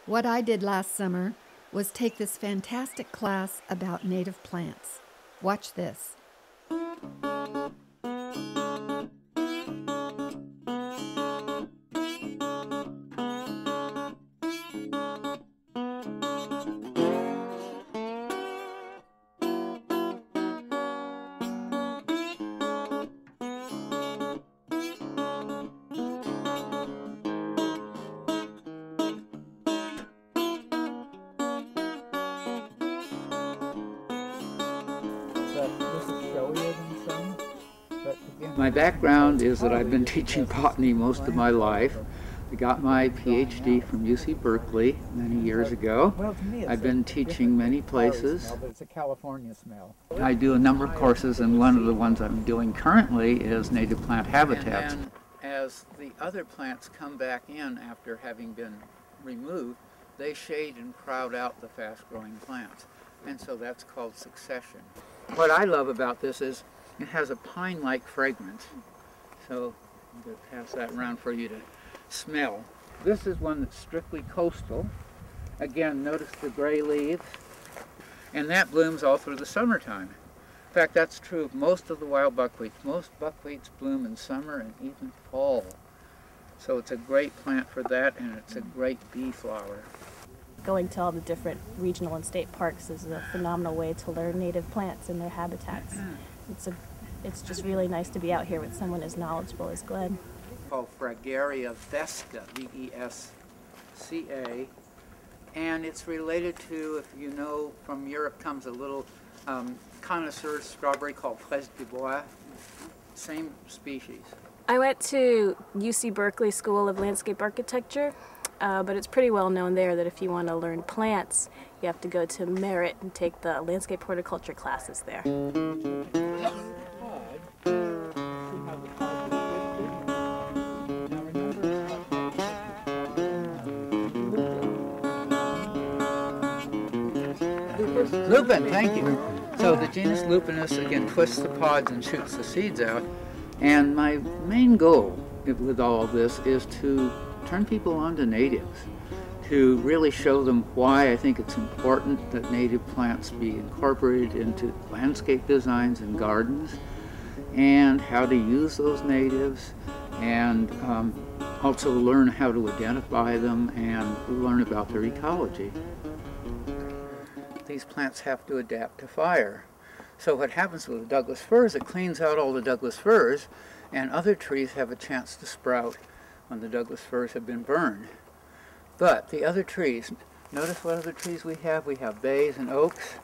What I did last summer was take this fantastic class about native plants. Watch this. My background is that I've been teaching botany most of my life. I got my PhD from UC Berkeley many years ago. I've been teaching many places. It's a California smell. I do a number of courses, and one of the ones I'm doing currently is native plant habitats. And then, as the other plants come back in after having been removed, they shade and crowd out the fast-growing plants. And so that's called succession. What I love about this is it has a pine-like fragrance. So I'm going to pass that around for you to smell. This is one that's strictly coastal. Again, notice the gray leaves. And that blooms all through the summertime. In fact, that's true of most of the wild buckwheats. Most buckwheats bloom in summer and even fall. So it's a great plant for that, and it's a great bee flower. Going to all the different regional and state parks is a phenomenal way to learn native plants and their habitats. It's just really nice to be out here with someone as knowledgeable as Glenn. Called Fragaria vesca, V-E-S-C-A, and it's related to, if you know, from Europe comes a little connoisseur strawberry called Fraise du Bois, same species. I went to UC Berkeley School of Landscape Architecture, but it's pretty well known there that if you want to learn plants, you have to go to Merritt and take the landscape horticulture classes there. Lupin, thank you. So the genus Lupinus, again, twists the pods and shoots the seeds out. And my main goal with all of this is to turn people on to natives, to really show them why I think it's important that native plants be incorporated into landscape designs and gardens, and how to use those natives, and also learn how to identify them and learn about their ecology. These plants have to adapt to fire. So what happens with the Douglas fir is it cleans out all the Douglas firs, and other trees have a chance to sprout when the Douglas firs have been burned. But the other trees, notice what other trees we have. We have bays and oaks,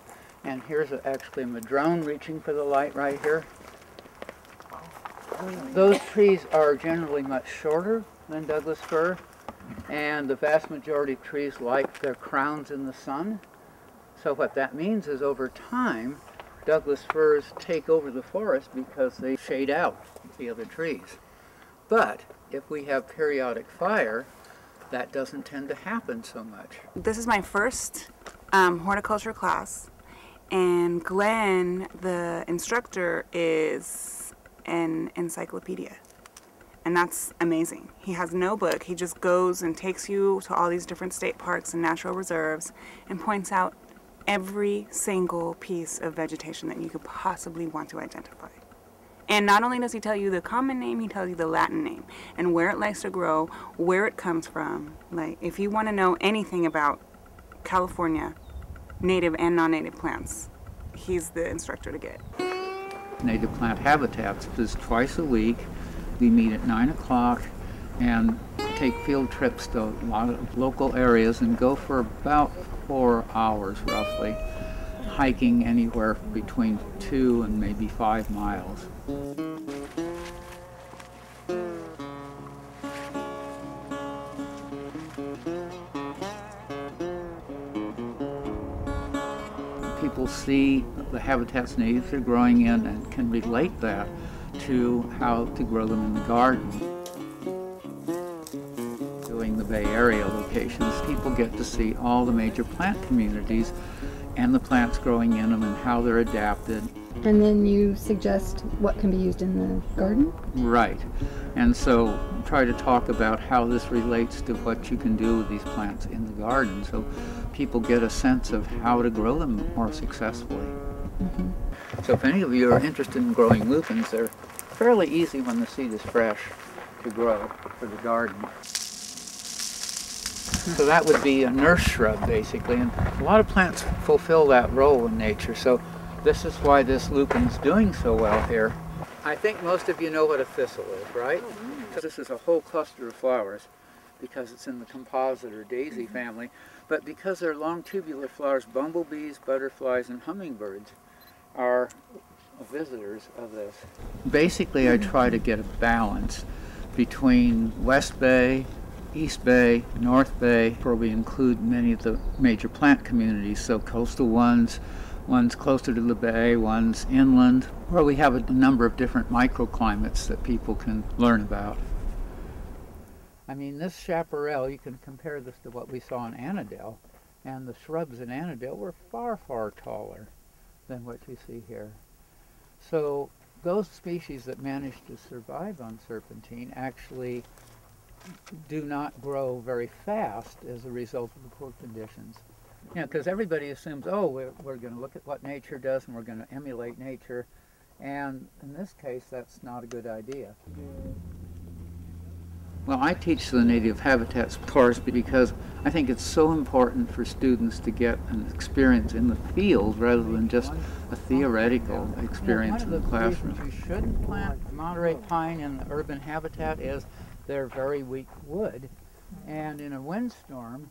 and here's actually a madrone reaching for the light right here. Those trees are generally much shorter than Douglas fir, and the vast majority of trees like their crowns in the sun. So what that means is over time, Douglas firs take over the forest because they shade out the other trees. But if we have periodic fire, that doesn't tend to happen so much. This is my first horticulture class, and Glenn, the instructor, is an encyclopedia. And that's amazing. He has no book. He just goes and takes you to all these different state parks and natural reserves and points out every single piece of vegetation that you could possibly want to identify. And not only does he tell you the common name, he tells you the Latin name and where it likes to grow, where it comes from. Like, if you want to know anything about California, native and non-native plants, he's the instructor to get. Native plant habitats is twice a week. We meet at 9 o'clock and take field trips to a lot of local areas and go for about 4 hours roughly, hiking anywhere between 2 and maybe 5 miles. People see the habitats natives are growing in and can relate that to how to grow them in the garden. Doing the Bay Area locations, people get to see all the major plant communities and the plants growing in them and how they're adapted. And then you suggest what can be used in the garden? Right. And so try to talk about how this relates to what you can do with these plants in the garden, so people get a sense of how to grow them more successfully. So if any of you are interested in growing lupins, they're fairly easy when the seed is fresh to grow for the garden. So that would be a nurse shrub, basically, and a lot of plants fulfill that role in nature, so this is why this lupin's doing so well here. I think most of you know what a thistle is, right? This is a whole cluster of flowers because it's in the composite or daisy family, but because they're long tubular flowers, bumblebees, butterflies, and hummingbirds are visitors of this. Basically, I try to get a balance between West Bay, East Bay, North Bay, where we include many of the major plant communities, so coastal ones closer to the bay, ones inland, where we have a number of different microclimates that people can learn about. I mean, this chaparral, you can compare this to what we saw in Annandale, and the shrubs in Annandale were far, far taller than what you see here. So those species that manage to survive on serpentine actually do not grow very fast as a result of the poor conditions. You know, because everybody assumes, oh, we're going to look at what nature does and we're going to emulate nature, and in this case that's not a good idea. Well, I teach the native habitats course because I think it's so important for students to get an experience in the field rather than just a theoretical experience in the classroom. One of the reasons you shouldn't plant Monterey pine in the urban habitat is they're very weak wood, and in a windstorm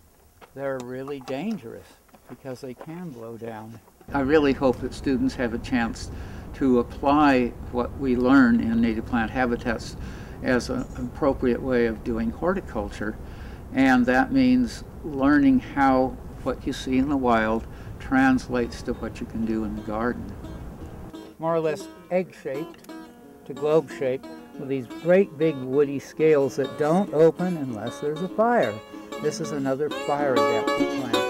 they're really dangerous because they can blow down. I really hope that students have a chance to apply what we learn in native plant habitats as an appropriate way of doing horticulture, and that means learning how what you see in the wild translates to what you can do in the garden. More or less egg-shaped to globe-shaped with these great big woody scales that don't open unless there's a fire. This is another fire-adapted plant.